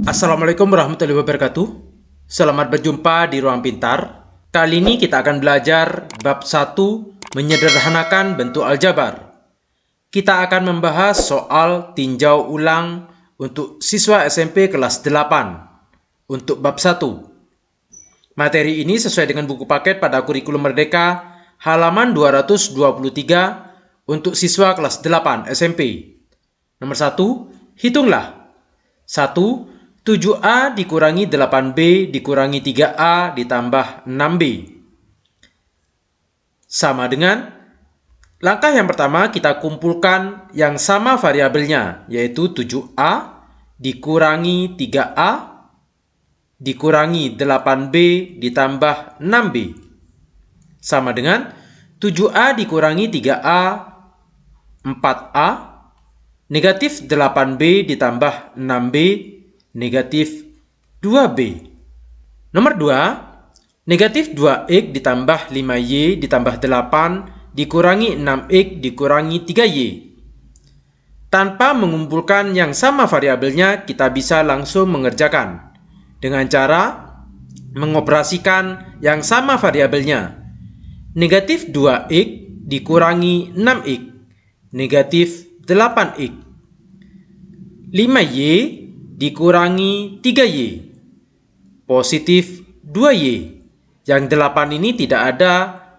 Assalamualaikum warahmatullahi wabarakatuh. Selamat berjumpa di Ruang Pintar. Kali ini kita akan belajar bab 1 menyederhanakan bentuk aljabar. Kita akan membahas soal tinjau ulang untuk siswa SMP kelas 8 untuk bab 1. Materi ini sesuai dengan buku paket pada kurikulum Merdeka halaman 223 untuk siswa kelas 8 SMP. Nomor 1, hitunglah. 1. 7A dikurangi 8B dikurangi 3A ditambah 6B. Sama dengan langkah yang pertama, kita kumpulkan yang sama variabelnya, yaitu 7A dikurangi 3A dikurangi 8B ditambah 6B. Sama dengan 7A dikurangi 3A, 4A, negatif 8B ditambah 6B, negatif 2B. Nomor 2, negatif 2X ditambah 5Y ditambah 8 dikurangi 6X dikurangi 3Y. Tanpa mengumpulkan yang sama variabelnya, kita bisa langsung mengerjakan dengan cara mengoperasikan yang sama variabelnya. Negatif 2X dikurangi 6X, negatif 8X. 5Y dikurangi 3Y, positif 2Y. Yang 8 ini tidak ada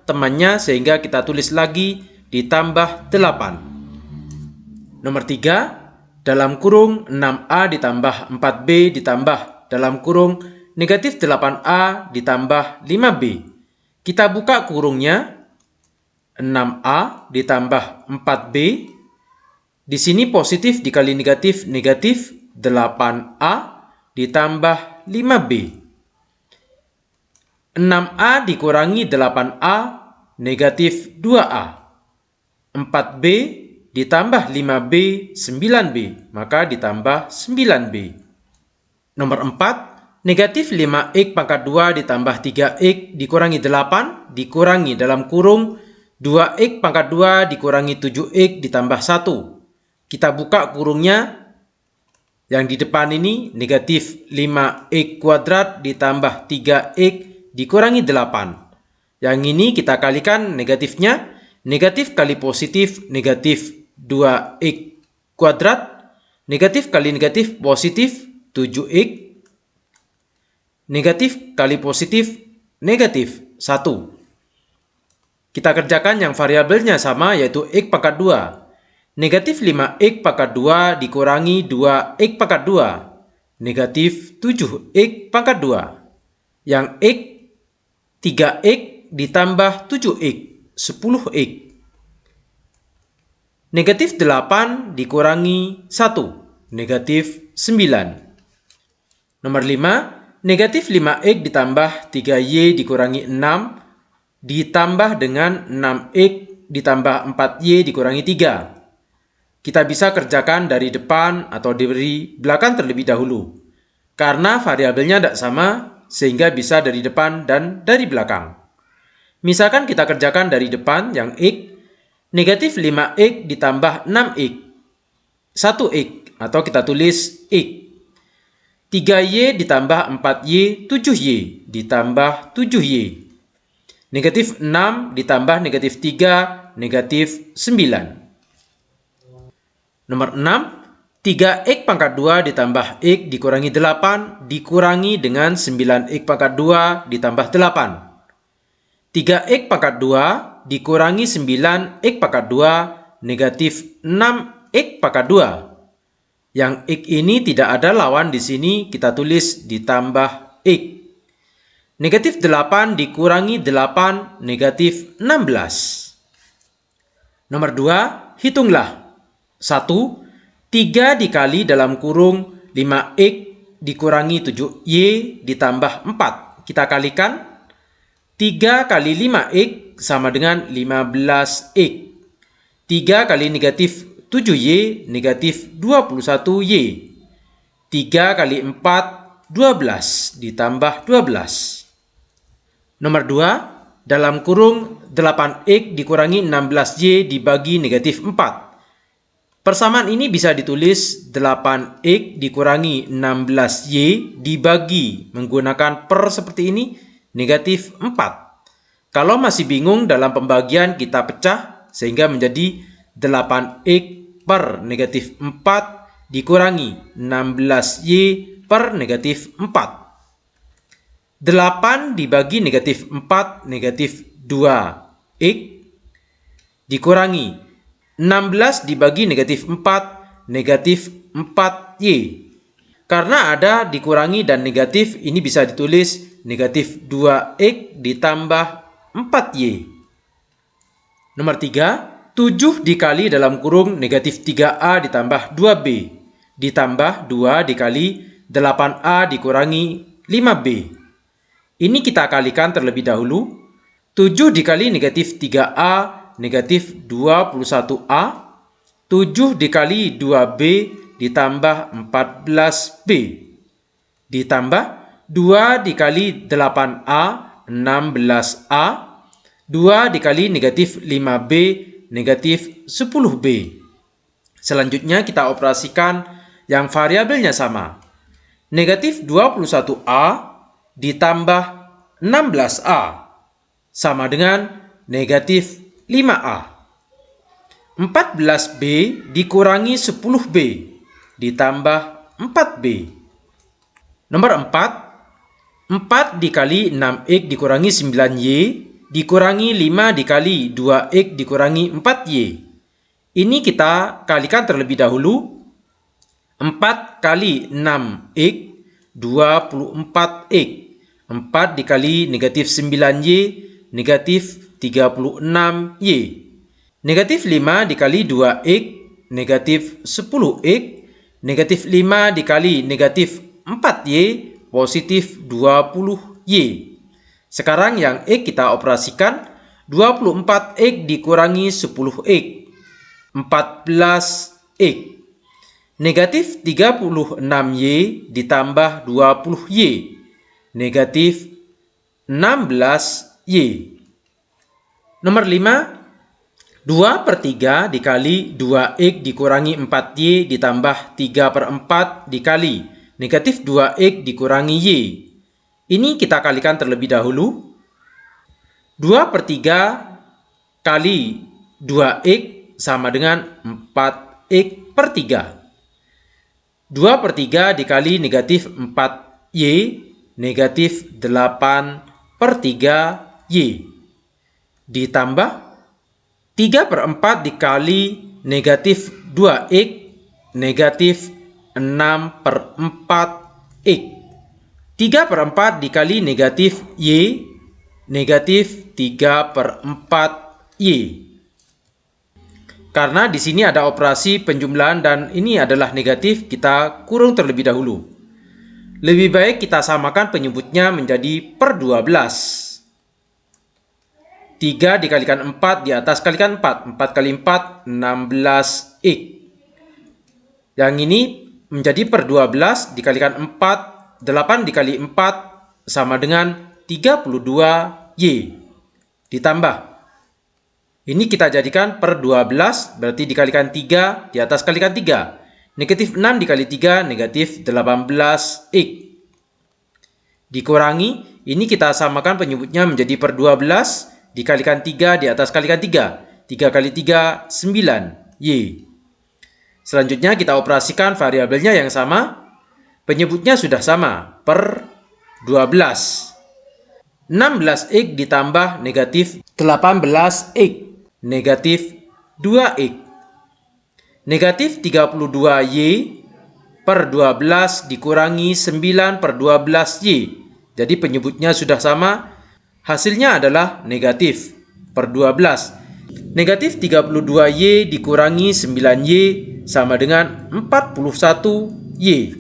temannya sehingga kita tulis lagi ditambah 8. Nomor 3, dalam kurung 6A ditambah 4B ditambah dalam kurung negatif 8A ditambah 5B. Kita buka kurungnya, 6A ditambah 4B. Di sini positif dikali negatif, negatif 8A ditambah 5B. 6A dikurangi 8A, negatif 2A. 4B ditambah 5B, 9B, maka ditambah 9B. Nomor 4, negatif 5X pangkat 2 ditambah 3X dikurangi 8 dikurangi dalam kurung 2X pangkat 2 dikurangi 7X ditambah 1. Kita buka kurungnya. Yang di depan ini negatif 5X kuadrat ditambah 3X dikurangi 8. Yang ini kita kalikan negatifnya. Negatif kali positif, negatif 2X kuadrat. Negatif kali negatif, positif 7X. Negatif kali positif, negatif 1. Kita kerjakan yang variabelnya sama, yaitu X pangkat 2. Negatif 5X pangkat 2 dikurangi 2X pangkat 2. Negatif 7X pangkat 2. Yang X, 3X ditambah 7X, 10X. Negatif 8 dikurangi 1, negatif 9. Nomor 5, negatif 5X ditambah 3Y dikurangi 6 ditambah dengan 6X ditambah 4Y dikurangi 3. Kita bisa kerjakan dari depan atau dari belakang terlebih dahulu. Karena variabelnya tidak sama, sehingga bisa dari depan dan dari belakang. Misalkan kita kerjakan dari depan yang X, negatif 5X ditambah 6X, 1X, atau kita tulis X. 3Y ditambah 4Y, 7Y, ditambah 7Y. Negatif 6 ditambah negatif 3, negatif 9. Nomor 6, 3X pangkat 2 ditambah X dikurangi 8 dikurangi dengan 9X pangkat 2 ditambah 8. 3X pangkat 2 dikurangi 9X pangkat 2 negatif 6X pangkat 2. Yang X ini tidak ada lawan di sini, kita tulis ditambah X. Negatif 8 dikurangi 8, negatif 16. Nomor 2, hitunglah. 1, 3 dikali dalam kurung 5X dikurangi 7Y ditambah 4. Kita kalikan. 3 kali 5X sama dengan 15X. 3 kali negatif 7Y negatif 21Y. 3 kali 4, 12 ditambah 12. Nomor 2, dalam kurung 8X dikurangi 16Y dibagi negatif 4. Persamaan ini bisa ditulis 8X dikurangi 16Y dibagi menggunakan per seperti ini, negatif 4. Kalau masih bingung dalam pembagian, kita pecah sehingga menjadi 8X per negatif 4 dikurangi 16Y per negatif 4. 8 dibagi negatif 4, negatif 2X dikurangi 16 dibagi negatif 4, negatif 4Y. Karena ada dikurangi dan negatif, ini bisa ditulis negatif 2X ditambah 4Y. Nomor 3, 7 dikali dalam kurung negatif 3A ditambah 2B ditambah 2 dikali 8A dikurangi 5B. Ini kita kalikan terlebih dahulu. 7 dikali negatif 3A negatif 21A, 7 dikali 2B ditambah 14B, ditambah 2 dikali 8A, 16A, 2 dikali negatif 5B, negatif 10B. Selanjutnya kita operasikan yang variabelnya sama. Negatif 21A ditambah 16A sama dengan negatif 5A. 14B dikurangi 10B ditambah 4B. Nomor 4, 4 dikali 6X dikurangi 9Y dikurangi 5 dikali 2X dikurangi 4Y. Ini kita kalikan terlebih dahulu. 4 kali 6X, 24X. 4 dikali negatif 9Y, negatif 36Y. Negatif 5 dikali 2X, negatif 10X. Negatif 5 dikali negatif 4Y, positif 20Y. Sekarang yang X kita operasikan. 24X dikurangi 10X, 14X. Negatif 36Y ditambah 20Y, negatif 16Y. Nomor 5, 2/3 dikali 2X dikurangi 4Y ditambah 3/4 dikali negatif 2X dikurangi Y. Ini kita kalikan terlebih dahulu. 2/3 kali 2X sama dengan 4X/3. 2/3 dikali negatif 4Y, negatif 8/3Y. Ditambah 3/4 dikali negatif 2X, negatif 6/4X. 3/4 dikali negatif Y, negatif 3/4Y. Karena di sini ada operasi penjumlahan dan ini adalah negatif, kita kurung terlebih dahulu. Lebih baik kita samakan penyebutnya menjadi per 12. 3 dikalikan 4 di atas kalikan 4. 4 kali 4, 16X. Yang ini menjadi per 12 dikalikan 4. 8 dikali 4 sama dengan 32Y. Ditambah. Ini kita jadikan per 12, berarti dikalikan 3 di atas kalikan 3. Negatif 6 dikali 3, negatif 18X. Dikurangi, ini kita samakan penyebutnya menjadi per 12. Dikalikan 3 di atas kalikan 3. 3 kali 3, 9Y. Selanjutnya kita operasikan variabelnya yang sama. Penyebutnya sudah sama, per 12. 16X ditambah negatif 18X, negatif 2X. Negatif 32Y per 12 dikurangi 9/12Y. Jadi penyebutnya sudah sama. Hasilnya adalah negatif per 12. Negatif 32Y dikurangi 9Y sama dengan 41Y.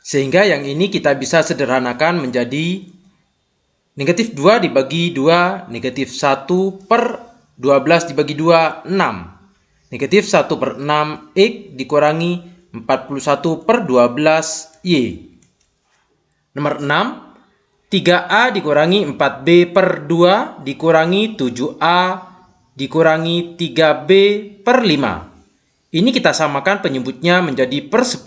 Sehingga yang ini kita bisa sederhanakan menjadi negatif 2 dibagi 2, negatif 1 per 12 dibagi 2, 6. Negatif 1/6X dikurangi 41/12Y. Nomor 6. 3A dikurangi 4B per 2 dikurangi 7A dikurangi 3B per 5. Ini kita samakan penyebutnya menjadi per 10.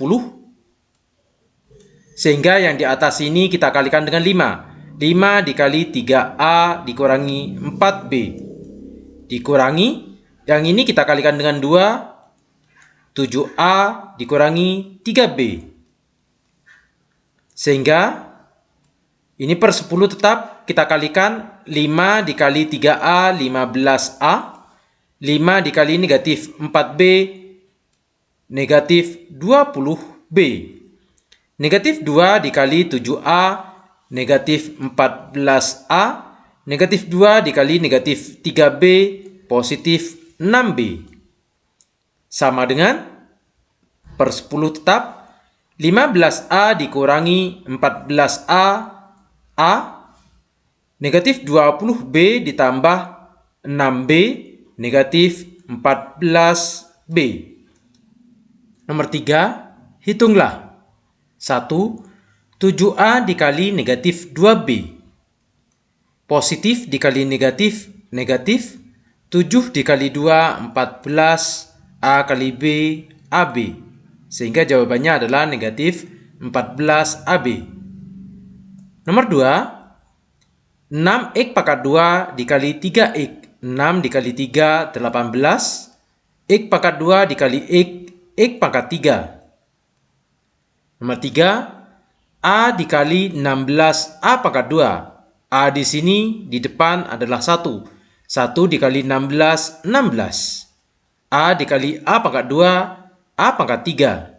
Sehingga yang di atas ini kita kalikan dengan 5. 5 dikali 3A dikurangi 4B. Dikurangi, yang ini kita kalikan dengan 2. 7A dikurangi 3B. Sehingga ini per 10 tetap kita kalikan 5 dikali 3A 15A. 5 dikali negatif 4B negatif 20B. Negatif 2 dikali 7A negatif 14A. Negatif 2 dikali negatif 3B positif 6B. Sama dengan per 10 tetap 15A dikurangi 14A A. Negatif 20B ditambah 6B negatif 14B. Nomor 3, hitunglah. 1. 7A dikali negatif 2B. Positif dikali negatif, negatif. 7 dikali 2, 14. A kali B, AB. Sehingga jawabannya adalah negatif 14AB. Nomor 2, 6X pangkat 2 dikali 3X. 6 dikali 3, 18. X pangkat 2 dikali X pangkat 3. Nomor 3, A dikali 16A pangkat 2. A di sini di depan adalah 1. 1 dikali 16, 16. A dikali A pangkat 2, A pangkat 3.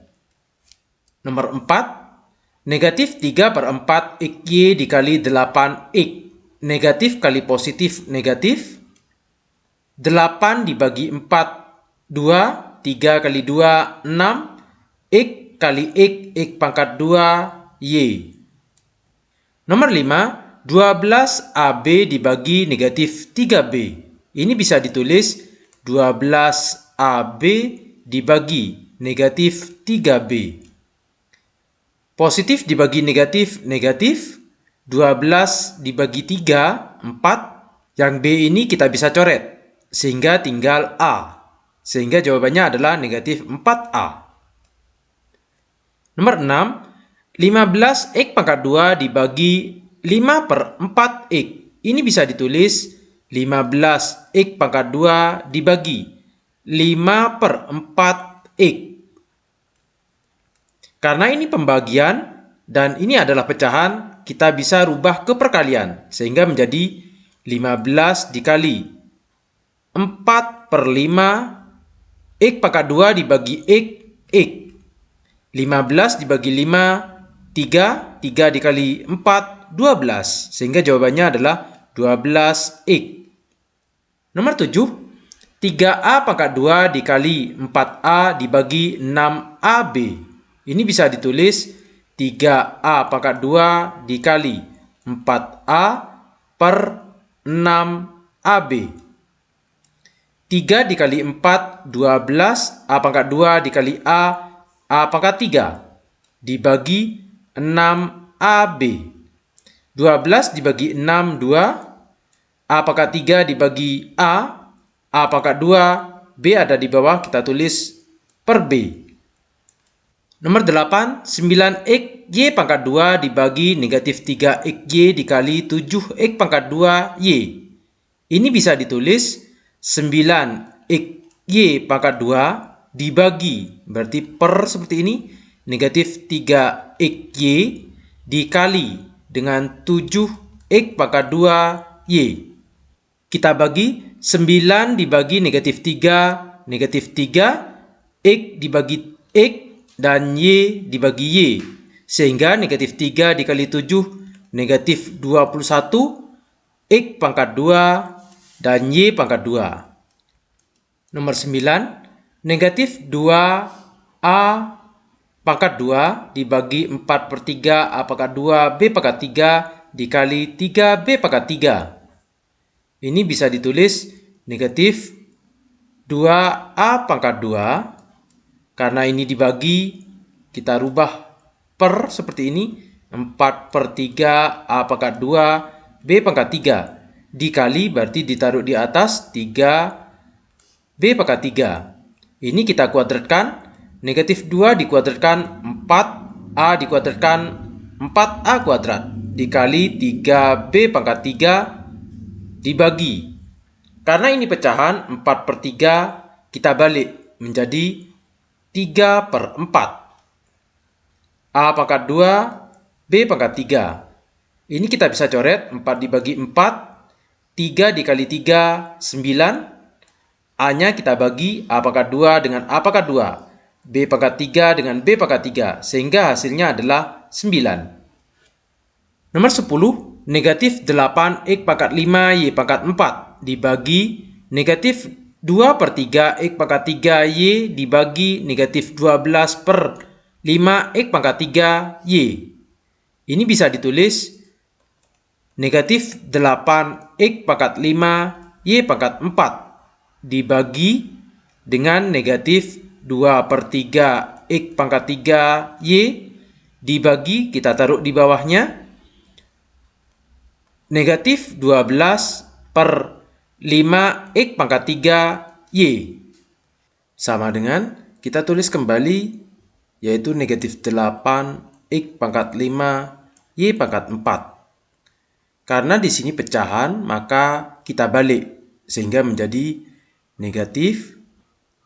Nomor 4, negatif 3 per 4 XY dikali 8X. Negatif kali positif negatif. 8 dibagi 4, 2. 3 kali 2, 6. X kali X pangkat 2, Y. Nomor 5, 12AB dibagi negatif 3B. Ini bisa ditulis 12AB dibagi negatif 3B. Positif dibagi negatif, negatif. 12 dibagi 3, 4. Yang B ini kita bisa coret. Sehingga tinggal A. Sehingga jawabannya adalah negatif 4A. Nomor 6. 15X pangkat 2 dibagi 5 per 4X. Ini bisa ditulis 15X pangkat 2 dibagi 5 per 4X. Karena ini pembagian dan ini adalah pecahan, kita bisa rubah ke perkalian. Sehingga menjadi 15 dikali 4 per 5. X pangkat 2 dibagi X, X. 15 dibagi 5, 3. 3 dikali 4, 12. Sehingga jawabannya adalah 12X. Nomor 7. 3A pangkat 2 dikali 4A dibagi 6AB. Ini bisa ditulis 3A pangkat 2 dikali 4A per 6AB. 3 dikali 4, 12. A pangkat 2 dikali A pangkat 3. Dibagi 6AB. 12 dibagi 6, 2. A pangkat 3 dibagi A pangkat 2. B ada di bawah, kita tulis per B. Nomor 8, 9XY pangkat 2 dibagi negatif 3XY dikali 7X pangkat 2Y. Ini bisa ditulis 9XY pangkat 2 dibagi, berarti per seperti ini, negatif 3XY dikali dengan 7X pangkat 2Y. Kita bagi 9 dibagi negatif 3, negatif 3, X dibagi X, dan Y dibagi Y. Sehingga negatif 3 dikali 7, negatif 21, X pangkat 2, dan Y pangkat 2. Nomor 9, negatif 2A pangkat 2 dibagi 4 per 3 A pangkat 2 B pangkat 3 dikali 3B pangkat 3. Ini bisa ditulis negatif 2A pangkat 2. Karena ini dibagi, kita rubah per seperti ini. 4 per 3 A pangkat 2 B pangkat 3. dikali berarti ditaruh di atas 3B pangkat 3. Ini kita kuadratkan, negatif 2 dikuadratkan 4A dikuadratkan 4A kuadrat dikali 3B pangkat 3 dibagi. Karena ini pecahan 4/3, kita balik menjadi 3/4. A pangkat 2, B pangkat 3. Ini kita bisa coret 4 dibagi 4, 3 dikali 3, 9. A-nya kita bagi A pangkat 2 dengan A pangkat 2, B pangkat 3 dengan B pangkat 3, sehingga hasilnya adalah 9. Nomor 10, negatif 8X pangkat 5Y pangkat 4 dibagi negatif 2/3 X pangkat 3Y dibagi negatif 12/5 X pangkat 3Y. Ini bisa ditulis negatif 8X pangkat 5Y pangkat 4 dibagi dengan negatif 2/3 X pangkat 3Y dibagi, kita taruh di bawahnya, negatif 12/5X pangkat 3Y. Sama dengan kita tulis kembali, yaitu negatif 8X pangkat 5Y pangkat 4. Karena di sini pecahan, maka kita balik sehingga menjadi negatif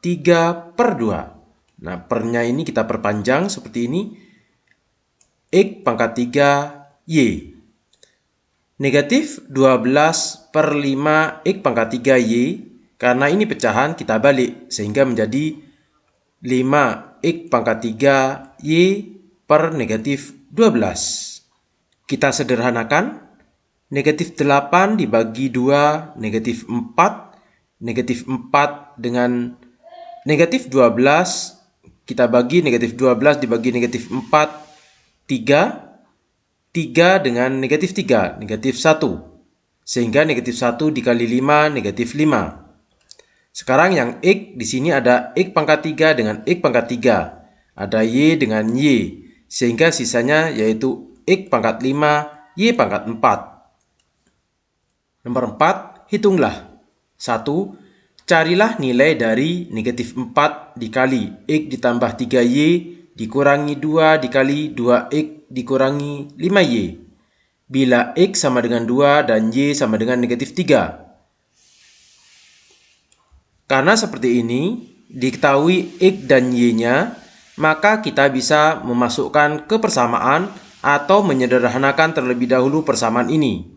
3/2. Nah, pernya ini kita perpanjang seperti ini, X pangkat 3Y. Negatif 12/5X pangkat 3Y, karena ini pecahan kita balik sehingga menjadi 5X pangkat 3Y per negatif 12. Kita sederhanakan, negatif 8 dibagi 2, negatif 4. Negatif 4 dengan negatif 12, kita bagi negatif 12 dibagi negatif 4, 3. 3 dengan negatif 3, negatif 1. Sehingga negatif 1 dikali 5, negatif 5. Sekarang yang X di sini ada X pangkat 3 dengan X pangkat 3. Ada Y dengan Y. Sehingga sisanya yaitu X pangkat 5, Y pangkat 4. Nomor 4, hitunglah. 1. Carilah nilai dari negatif 4 dikali X ditambah 3Y dikurangi 2 dikali 2X dikurangi 5Y. Bila X sama dengan 2 dan Y sama dengan negatif 3. Karena seperti ini, diketahui X dan Y-nya, maka kita bisa memasukkan ke persamaan atau menyederhanakan terlebih dahulu persamaan ini.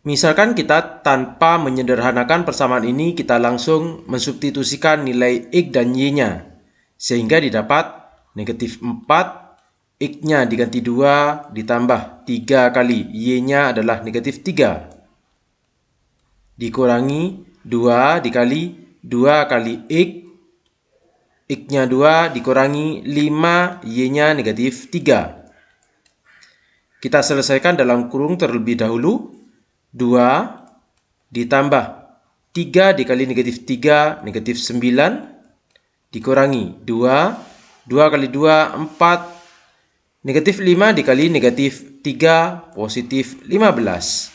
Misalkan kita tanpa menyederhanakan persamaan ini, kita langsung mensubstitusikan nilai X dan Y-nya. Sehingga didapat negatif 4, X-nya diganti 2, ditambah 3 kali Y-nya adalah negatif 3. Dikurangi 2 dikali 2 kali X, X-nya 2 dikurangi 5, Y-nya negatif 3. Kita selesaikan dalam kurung terlebih dahulu. 2 ditambah 3 dikali negatif 3, negatif 9, dikurangi 2, 2 kali 2, 4, negatif 5 dikali negatif 3, positif 15.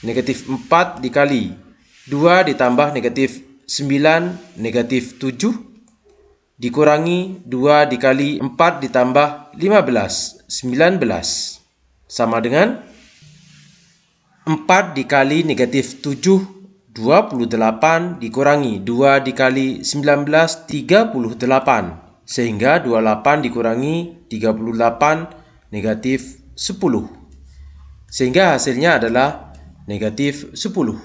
Negatif 4 dikali 2 ditambah negatif 9, negatif 7, dikurangi 2 dikali 4 ditambah 15, 19. Sama dengan 4 dikali negatif 7, 28, dikurangi 2 dikali 19, 38. Sehingga 28 dikurangi 38, negatif 10. Sehingga hasilnya adalah negatif 10.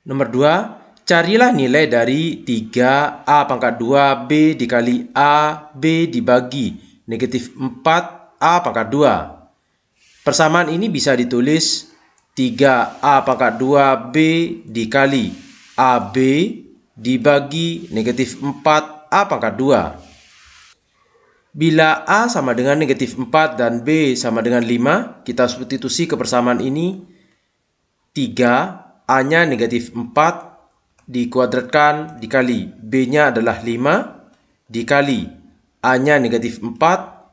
Nomor 2, carilah nilai dari 3A pangkat 2B dikali AB dibagi negatif 4A pangkat 2. Persamaan ini bisa ditulis 3A pangkat 2B dikali AB dibagi negatif 4A pangkat 2. Bila A sama dengan negatif 4 dan B sama dengan 5, kita substitusi ke persamaan ini. 3, A-nya negatif 4, dikuadratkan dikali B-nya adalah 5, dikali A-nya negatif 4,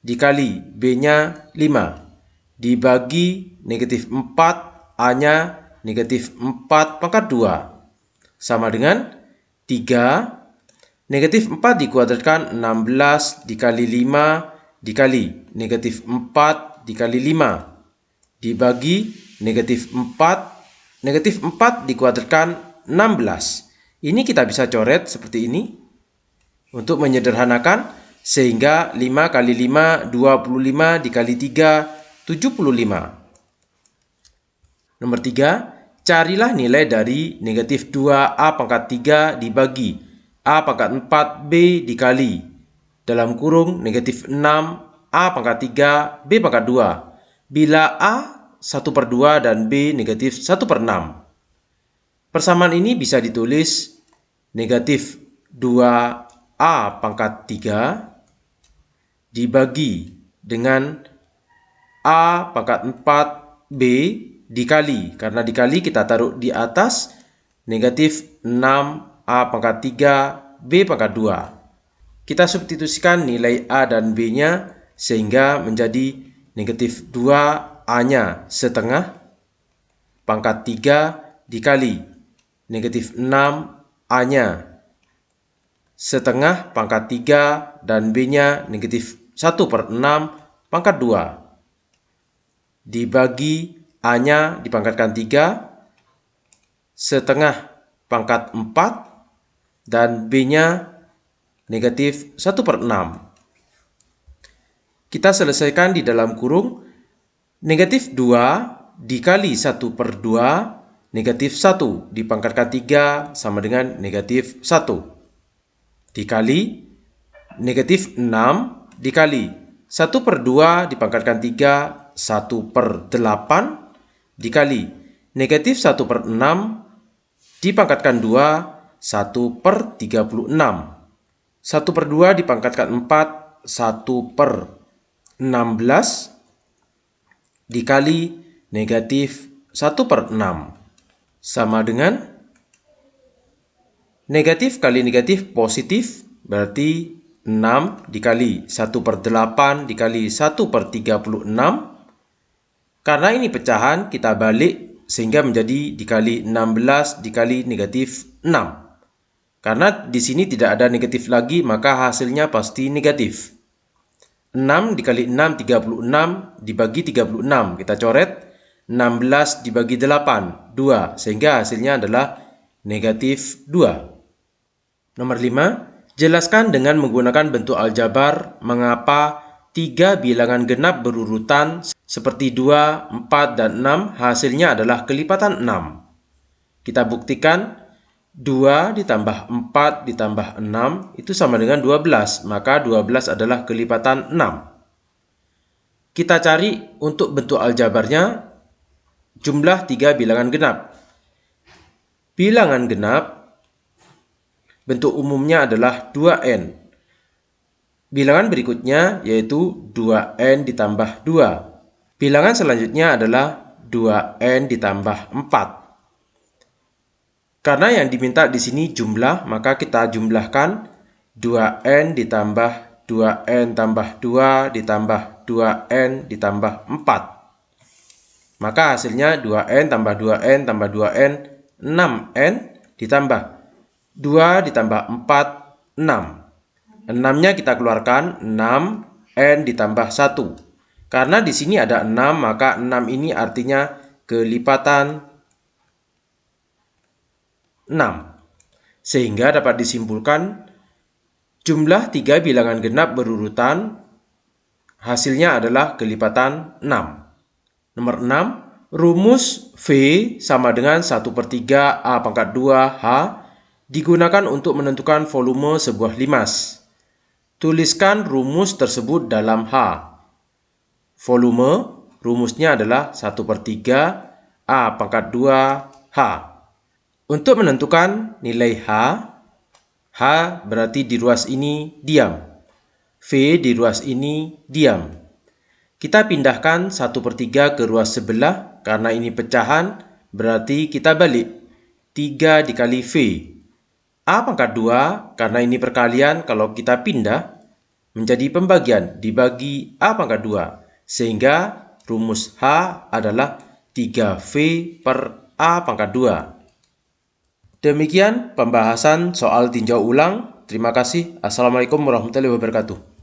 dikali B-nya 5. dibagi negatif 4, A-nya negatif 4 pangkat 2. Sama dengan 3. Negatif 4 dikuadratkan 16 dikali 5 dikali negatif 4 dikali 5 dibagi negatif 4. Negatif 4 dikuadratkan 16. Ini kita bisa coret seperti ini untuk menyederhanakan, sehingga 5 kali 5 25 dikali 3 75. Nomor 3, carilah nilai dari negatif 2A pangkat 3 dibagi A pangkat 4B dikali dalam kurung negatif 6A pangkat 3 B pangkat 2 bila A 1/2 dan B negatif 1/6. Persamaan ini bisa ditulis negatif 2A pangkat 3 dibagi dengan A pangkat 4B dikali, karena dikali kita taruh di atas, negatif 6A pangkat 3B pangkat 2. Kita substitusikan nilai A dan B-nya sehingga menjadi negatif 2A-nya setengah pangkat 3 dikali negatif 6A-nya setengah pangkat 3 dan B-nya negatif 1/6 pangkat 2 dibagi A-nya dipangkatkan 3 setengah pangkat 4 dan B-nya negatif 1/6. Kita selesaikan di dalam kurung negatif 2 dikali 1/2 negatif 1 dipangkatkan 3 sama dengan negatif 1 dikali negatif 6 dikali 1/2 dipangkatkan 3 1/8 dikali negatif 1/6 dipangkatkan 2 1/36. 1/2 dipangkatkan 4 1/16 dikali negatif 1/6 sama dengan negatif kali negatif positif, berarti 6 dikali 1/8 dikali 1/36. Karena ini pecahan, kita balik sehingga menjadi dikali 16 dikali negatif 6. Karena di sini tidak ada negatif lagi, maka hasilnya pasti negatif. 6 dikali 6 36 dibagi 36. Kita coret 16 dibagi 8 2, sehingga hasilnya adalah negatif 2. Nomor 5, jelaskan dengan menggunakan bentuk aljabar mengapa 3 bilangan genap berurutan seperti 2, 4, dan 6 hasilnya adalah kelipatan 6. Kita buktikan 2 ditambah 4 ditambah 6 itu sama dengan 12, maka 12 adalah kelipatan 6. Kita cari untuk bentuk aljabarnya jumlah 3 bilangan genap. Bilangan genap bentuk umumnya adalah 2n. Bilangan berikutnya yaitu 2n ditambah 2. Bilangan selanjutnya adalah 2n ditambah 4. Karena yang diminta di sini jumlah, maka kita jumlahkan 2n ditambah 2n tambah 2 ditambah 2n ditambah 4. Maka hasilnya 2n tambah 2n tambah 2n 6n ditambah 2 ditambah 4 6. 6-nya kita keluarkan 6n ditambah 1. Karena di sini ada 6, maka 6 ini artinya kelipatan 6. Sehingga dapat disimpulkan jumlah 3 bilangan genap berurutan hasilnya adalah kelipatan 6. Nomor 6, rumus V sama dengan 1/3 A pangkat 2 H digunakan untuk menentukan volume sebuah limas. Tuliskan rumus tersebut dalam H. Volume rumusnya adalah 1/3 A pangkat 2 H. Untuk menentukan nilai H berarti di ruas ini diam. V di ruas ini diam. Kita pindahkan 1/3 ke ruas sebelah, karena ini pecahan, berarti kita balik. 3 dikali V. A pangkat 2, karena ini perkalian, kalau kita pindah menjadi pembagian, dibagi A pangkat 2. Sehingga rumus H adalah 3V per A pangkat 2. Demikian pembahasan soal tinjau ulang. Terima kasih. Assalamualaikum warahmatullahi wabarakatuh.